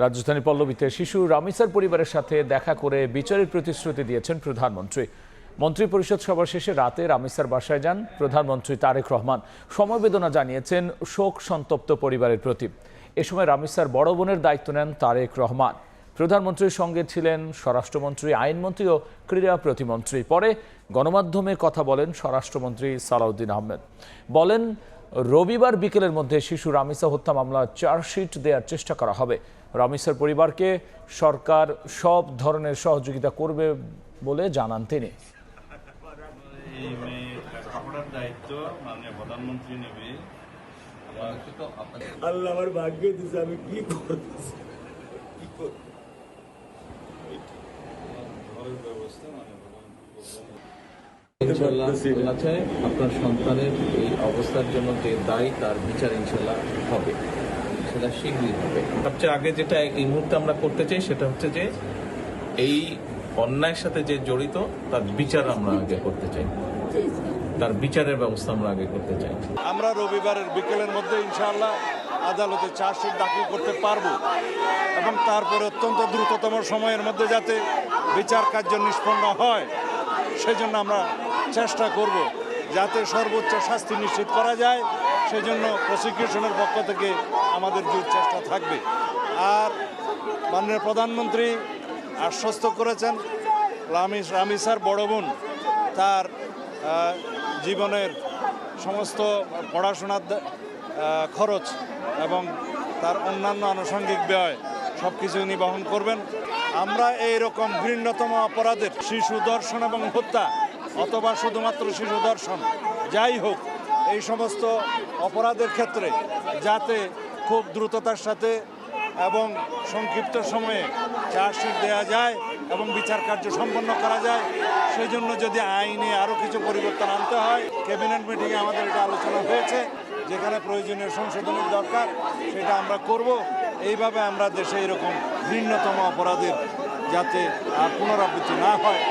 রাজধানী পল্লবীতে শিশু রামিসার পরিবারের সাথে দেখা করে বিচারের প্রতিশ্রুতি দিয়েছেন প্রধানমন্ত্রী। মন্ত্রিপরিষদ সভা শেষে রাতে রামিসার বাসায় যান প্রধানমন্ত্রী তারেক রহমান। সমবেদনা জানিয়েছেন শোক সন্তপ্ত পরিবারের প্রতি। এ সময় রামিসার বড় বোনের দায়িত্ব নেন তারেক রহমান। প্রধানমন্ত্রীর সঙ্গে ছিলেন স্বরাষ্ট্রমন্ত্রী, আইনমন্ত্রী ও ক্রীড়া প্রতিমন্ত্রী। পরে গণমাধ্যমে কথা বলেন স্বরাষ্ট্রমন্ত্রী সালাউদ্দিন আহমেদ। বলেন, রবিবার বিকেলের মধ্যে শিশু রামিসা হত্যা মামলা চার্জশিট দেওয়ার চেষ্টা করা হবে। রামিসার পরিবারকে সরকার সব ধরনের সহযোগিতা করবে বলে জানান তিনি। আল্লাহ আমার ভাগ্যে দিছে, আমি কি করতেছি আপনার সন্তানের এই অবস্থার জন্য যে দায়ী, তার বিচার ইনশাল্লাহ হবে, সেটা শীঘ্রই হবে। সবচেয়ে আগে যেটা এই মুহূর্তে আমরা করতে চাই সেটা হচ্ছে যে এই অন্যায়ের সাথে যে জড়িত তার বিচার আমরা আগে করতে চাই, তার বিচারের ব্যবস্থা আমরা আগে করতে চাই। আমরা রবিবারের বিকেলের মধ্যে ইনশাআল্লাহ আদালতে চার্জশিট দাখিল করতে পারবো এবং তারপরে অত্যন্ত দ্রুততম সময়ের মধ্যে যাতে বিচার কার্য নিষ্পন্ন হয় সেজন্য আমরা চেষ্টা করব, যাতে সর্বোচ্চ শাস্তি নিশ্চিত করা যায়। সেজন্য প্রসিকিউশনের পক্ষ থেকে আমাদের জোর চেষ্টা থাকবে। আর মাননীয় প্রধানমন্ত্রী আশ্বস্ত করেছেন রামিসার বড় বোন তার জীবনের সমস্ত পড়াশোনার খরচ এবং তার অন্যান্য আনুষঙ্গিক ব্যয় সব কিছু উনি বহন করবেন। আমরা এইরকম ঘৃণ্যতম অপরাধের শিশু ধর্ষণ এবং হত্যা অথবা শুধুমাত্র শিশু ধর্ষণ যাই হোক, এই সমস্ত অপরাধের ক্ষেত্রে যাতে খুব দ্রুততার সাথে এবং সংক্ষিপ্ত সময়ে চার্জশিট দেওয়া যায় এবং বিচার কার্য সম্পন্ন করা যায়, সেই জন্য যদি আইনে আরও কিছু পরিবর্তন আনতে হয়, ক্যাবিনেট মিটিংয়ে আমাদের এটা আলোচনা হয়েছে, যেখানে প্রয়োজনীয় সংশোধনের দরকার সেটা আমরা করব। এইভাবে আমরা দেশে এরকম ঘৃণ্যতম অপরাধের যাতে আর পুনরাবৃত্তি না হয়